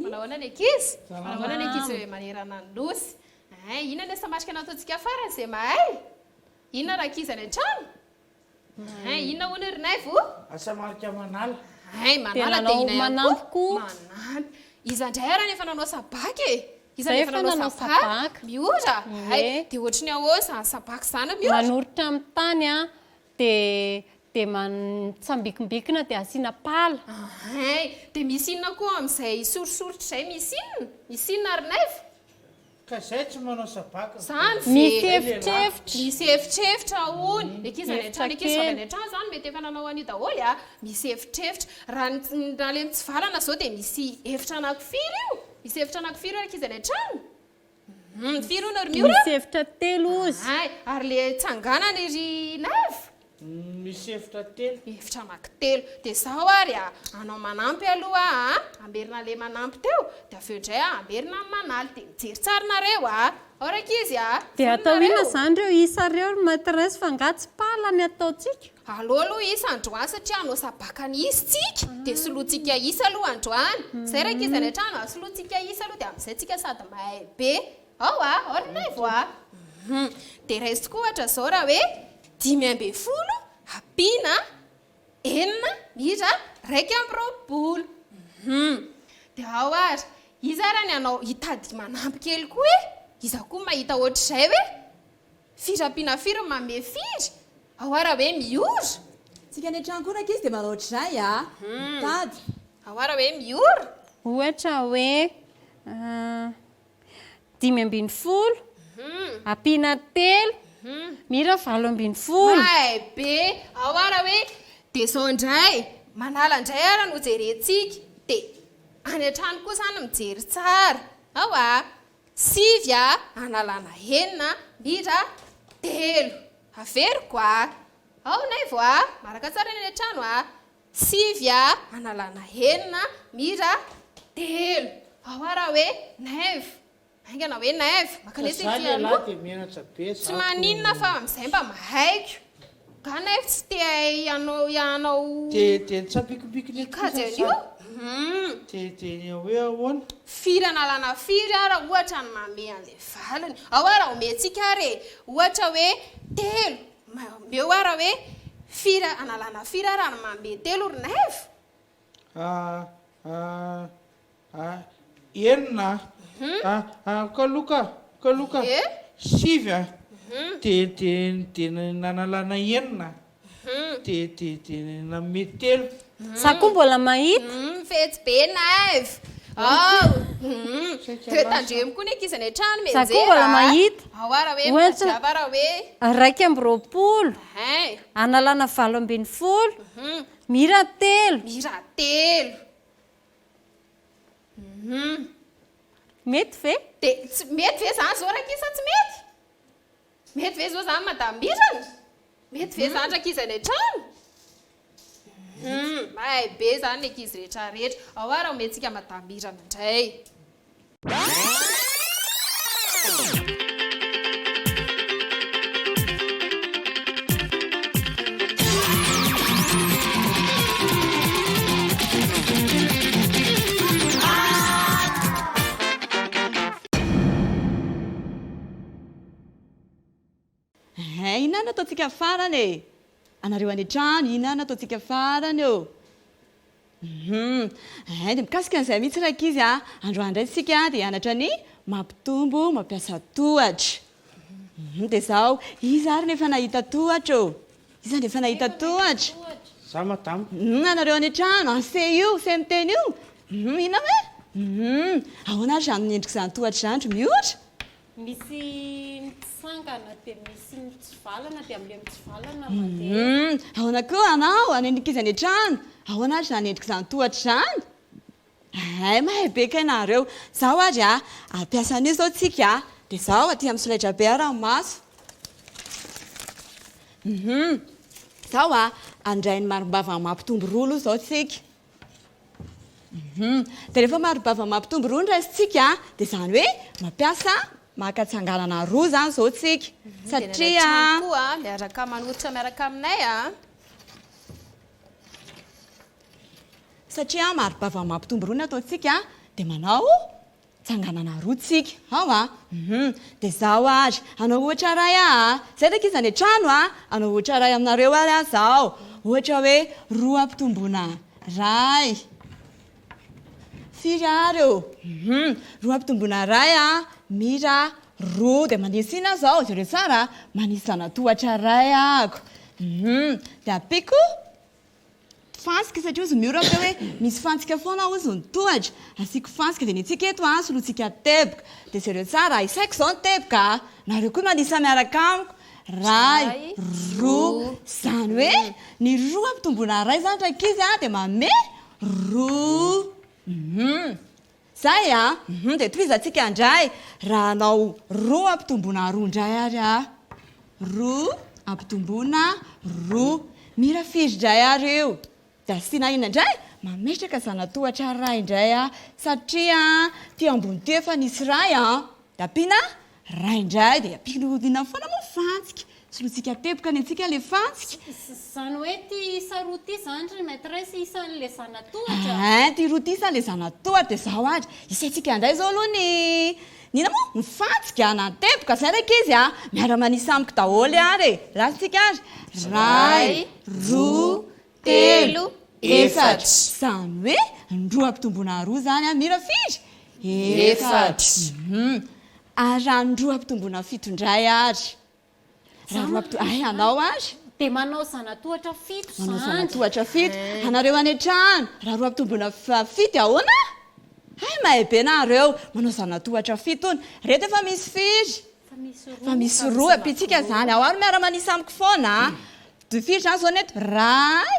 Manahoana ny ankizy? Manahoana ny ankizy hoe manerana ny nosy. Inona ny samasika nataontsika farany izay mahay? Inona raha ankizy any an-trano? Inona hono ry naivo? Asa marika manala. Manala dia inay manampy. Manampy. Iza indray ara nefa nanao sabaka e? Iza nefa nanao sabaka? Miora? Dia ohatry ny ahoana izany sabaka izany miora? Manoritra amin'ny tany dia mitsambikimbikina dia asiana pala. Dia misy inona koa amin'izay sorisoritra izay misy inona? Misy inona ry naivo? Ka izay tsy manao sabaka. Misy efitrefitra. Misy efitrefitra hono. Ankizy any an-trano, ankizy avy any an-trano izany mety efa nanao anio daholo misy efitrefitra. Raha ilay mitsivalana izao dia misy efitra anankifiry io. Misy efitra anankifiry io ankizy any an-trano. Firy hono ry miora? Misy efitra telo izy. Ary ilay tsanganana ry naivo? Misy efitra telo. Efitra anankitelo. Dia izaho ary anao manampy aloha amberina ilay manampy teo dia avy eo indray amberina amin'ny manaly dia mijery tsarinareo ora ankizy dia atao inona izany ireo isa ireo maîtresse fa ngatsy pala ny ataontsika aleo aloha isa androany satria anao sabaka ny isitsika dia soloantsika isa aloha androany izay raha ankizy any an-trano soloantsika isa aloha dia amin'izay tsika sady mahay be ora naivo dia raisiko ohatra izao raha hoe 5 ampiana 4 mira 2 dia ary iza raha ny anao hitady manampy kely koa iza koa mahita ohatr'izay hoe firy ampiana firy mame firy raha hoe miora tsika any an-trano koa ankizy dia manao ohatr'izay tady raha hoe miora ohatra hoe 5 ampiana 3 mira 7 mahay be raha hoe dia izao indray manala indray ara no jerentsika dia any an-trano koa izany mijery tsara 5 analana 9 mira 3 averiko naivo maraka tsara any an-trano 5 analana 9 mira 3 raha hoe naivo aingana hoe naivo tsy maninona fa amin'izay mba mahaiko ka naivo tsy te ianao dia tsapikibikiny kaja anio dia hoe ahoana firy analana firy ara ohatra ny mame an'ilay valiny raha omentsika ary ohatra hoe 3 meo ara hoe firy analana firy ara ny mame 3 ry naivo enina kaloka 5 dia nanalana 9 dia name 3 za koa mbola mahita fetsy be naivo tandremo koa ny ankizy any an-trano za koa mbola mahita raha hoe mazava raha hoe 2 analana 7 mira 3 mety ve? Mety ve izany zao rakisa tsy mety? Mety ve zao izany madambirana? Mety ve izany rakizy any an-trano? Mahay be izany ny ankizy rehetra rehetra. Raha omentsika madambirana indray. Inana ataontsika farany e anareo any an-trano inana ataontsika farany eo dia mikasika an'izay mihitsy rakizy androany indray tsika dia hianatra ny mampitombo mampiasa tohatra dia izao iza ary nefa nahita tohatra iza nefa nahita tohatra za madamo anareo any an-trano anse io se miteny io ina hoe ahoana ary zany nyendrika izany tohatra izany tro mihoatra misy mitsangana dia misy mitsivalana dia amin'ilay mitsivalana ahoana koa anao anendrika izy any an-trano ahoana ary zany endrika izany tohatra izany mahay be ka ianareo izao ary ampiasa an'io izao tsika dia izao aty amin'ny solaitra be ranomaso izao andray ny marimbava mampitombo rolo izao tsika dia rehefa marimbava mampitombo rolo raisitsika dia izany hoe mampiasa makatsanganana roa izany izao tsika satria koa miaraka manolotra miaraka aminay satria maribava mampitombo roa ny ataontsika dia manao tsanganana roa tsika ao a dia zaho ary anao ohatra ray zay ndraiky izy any an-trano anao ohatra ray aminareo ary zao ohatra hoe roa ampitomboana ray firy ary roa ampitomboana ray mira roa dia manisina zao zareo tsara manisana tohatra ray ako dia ampiko fansika satria izy miora fa hoe misy fansika foana izy ny tohatra asiko fansika dia ny antsika eto solotsika teboka dia zareo tsara isaiko zao ny teboka nareo koa manisa miaraka amiko ray roa zany hoe ny roa ampitomboana ray zany ndraikizy dia mame roa zay dia tohizatsika andray raha anao roa ampitomboana roa indray ary roa ampitomboana roa mira firy indray ary eo dia asiana ina indray mametraka zana tohatra ray indray satria ty ambony ty efa nisy ray dia ampiana ray indray dia ampiana foana moa fantsika solotsika teboka ny antsika le fantsika zany hoe ty isa roa ty zany ry maîtresse isan'le zanatohatra ty roa ty isan'le zanatohatra dia zaho ary isaitsika indray zao aloha nina moa ny fantsika nateboka zay ndraiky izy miara manisa amiko daholo ary lasitsika ary ray roa telo efatra zany hoe roa ampitomboana roa zany mira firy efatra ary raha ny roa ampitomboana fito indray ary anao ary dia manao zanatohatra fito manao zanatohatra fito anareo any an-trano raha roa ampitomboana fito ahoana mahay be nareo manao zanatohatra fito ony reto efa misy firy fa misy roa ampitsika zany ao ary miara manisa amiko foana do firy zany zao neto ray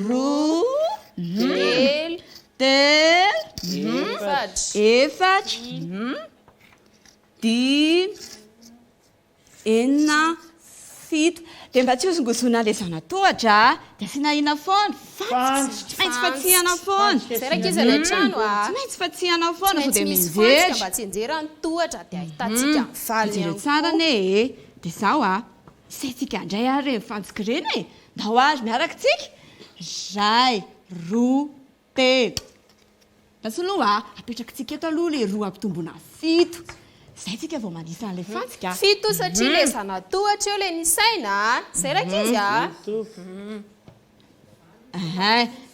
roa telo efatra dimy enina fito dia mba tsy osongosona le zanatohatra dia asiana ina foana tsy maintsy fatsihana foana zay raika izy any an-trano tsy maintsy fatsihana foana sao dia misy mijery mba tsy enjerany tohatra dia ahitantsika mivaly mijery tsara ne dia zaho isaitsika indray ary mifantsika ireny ndao ary miaraka tsika ray roa telo dasoloha apetraka tsika eto aloha le roa ampitomboana fito zay tsika vao manisa an'le fantsika fito satria le zanatohatra eo le nisaina zay raika izy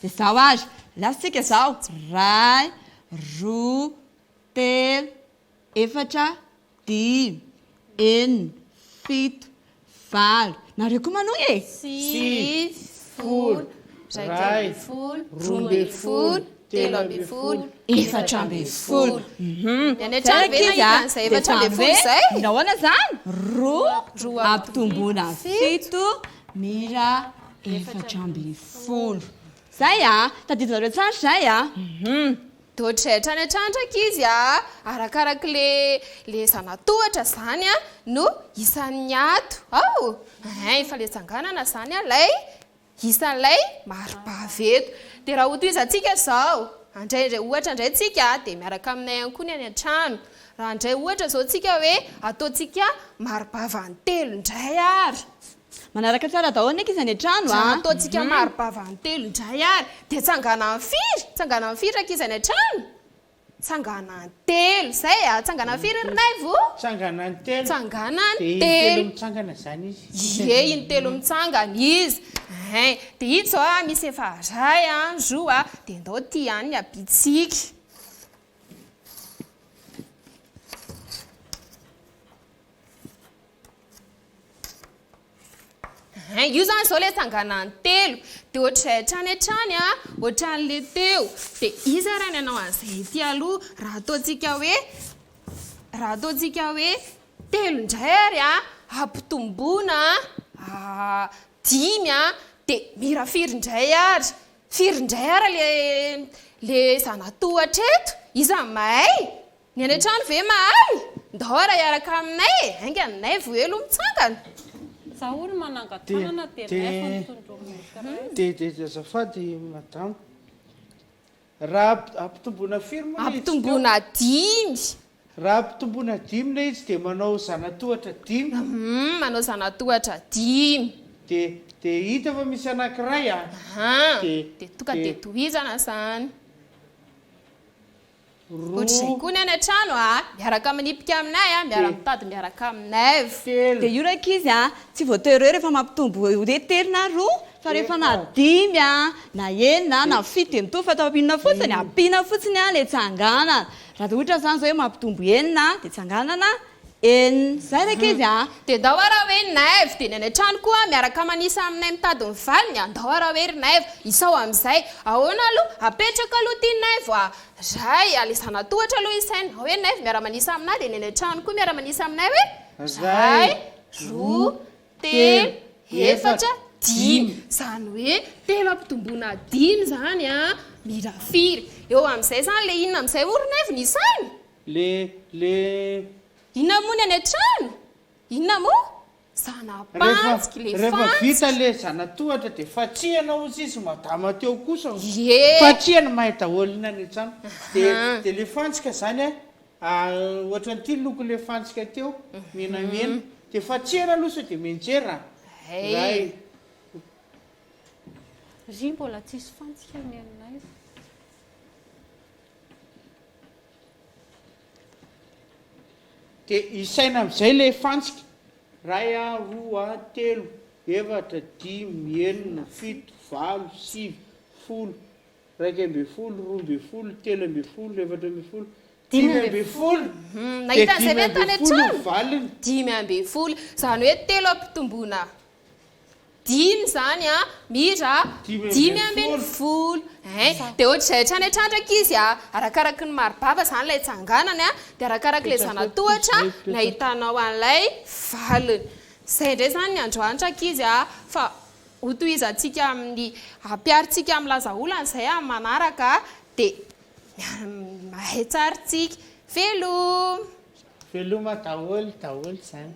dia zaho ary lasitsika zao ray roa telo efatra dimy enina fito valo nareo koa manoy sivy folo raika amby folo roa amby folo telo amby folo efatra amby folo any an-trano ve nahitan'izay efatra amby folo zay nahoana zany roa ampitomboana fito mira efatra amby folo zay tadidinareo tsara zay dohatraitra any an-trano ndraiky izy arakaraka le zanatohatra zany no isan'ny ato efa le tsanganana zany lay isan'ilay maribaveto dia raha hotoizantsika zao andraindray ohatra indray tsika dia miaraka aminay ihany koa ny any an-trano raha indray ohatra zao tsika hoe ataontsika maribavantelo indray ary manaraka tsara daholo ndraiky izy any an-trano ataontsika maribavantelo indray ary dia tsanganany firy raika izy any an-trano tsanganany telo zay tsanganany firy rinay vo tsanganany telo tsanganany dia telo mitsangana zany izy iny telo mitsangana izy dia hito zao misy efa ray roa dia ndao ty any ny abitsika io zany zao le tsanganany telo dia ohatrany hatrany ohatran'le teo dia izy raha ny anao an'izay ty aloha raha ataontsika hoe telo indray ary ampitomboana dimy dia mira firy indray ary le zanatohatra eto iza mahay ny any an-trano ve mahay ndao raha iaraka aminay ainga anay voelo mitsangana zaho olo manangatanana dia nefa dia azafady madamo raha ampitomboana firy moa ampitomboana dimy raha ampitomboana dimy le izy dia manao zanatohatra dimy manao zanatohatra dimy dia hita fa misy anankiray dia tonga dia tohizana zany ohatr'izay koa ny any an-trano miaraka manipika aminay miara-mitady miaraka aminay dia io raika izy tsy voatery hoe rehefa mampitombo hoe telo na roa fa rehefa na 5 na 6 na 7 dia mitovy fa tapinina fotsiny ampiana fotsiny ilay tsanganana raha ohatra zany zao hoe mampitombo 9 dia tsanganana 9 zay raika izy dia ndao raha hoe naivo dia ny any an-trano koa miaraka manisa aminay mitady ny valiny andao raha hoe ry naivo isao amin'izay ahoana aloha apetraka aloha tia naivo ray alisana tohatra aloha isaina hoe naivo miara-manisa aminay dia ny any an-trano koa miara-manisa aminay hoe ray 2 3 4 5 zany hoe telo ampitomboana 5 zany mirafiry eo amin'izay zany le inona amin'izay ory naivo ny isaina le inona moa ny any an-trano inona moa zanapantsiky le rehefa vita le zanatohatra dia fatsiana ozy izy madama teo kosa fatsiana mahay daholina ny an-trano dia le fantsika zany ohatra nyity loko le fantsika teo menamena dia fatsiana aloha sao dia menjera ray ry mbola tsisy fantsika ny aminay dia isaina amin'izay le fantsika ray 2 3 4 5 6 7 8 9 10 11 12 13 14 15 nahitan'izay ve tany an-trano 15 zany hoe telo ampitomboana 5 zany mira 15 dia ohatr'izay hatrany an-trandraka izy arakaraky ny maribava zany ilay tsanganany dia arakaraky ilay zanatohatra nahitanao an'ilay valiny izay indray zany ny androantraka izy fa hotohizantsika amin'ny ampiaritsika amin'ny lazaolana izay amin'ny manaraka dia mahay tsaritsika veloma daholo zany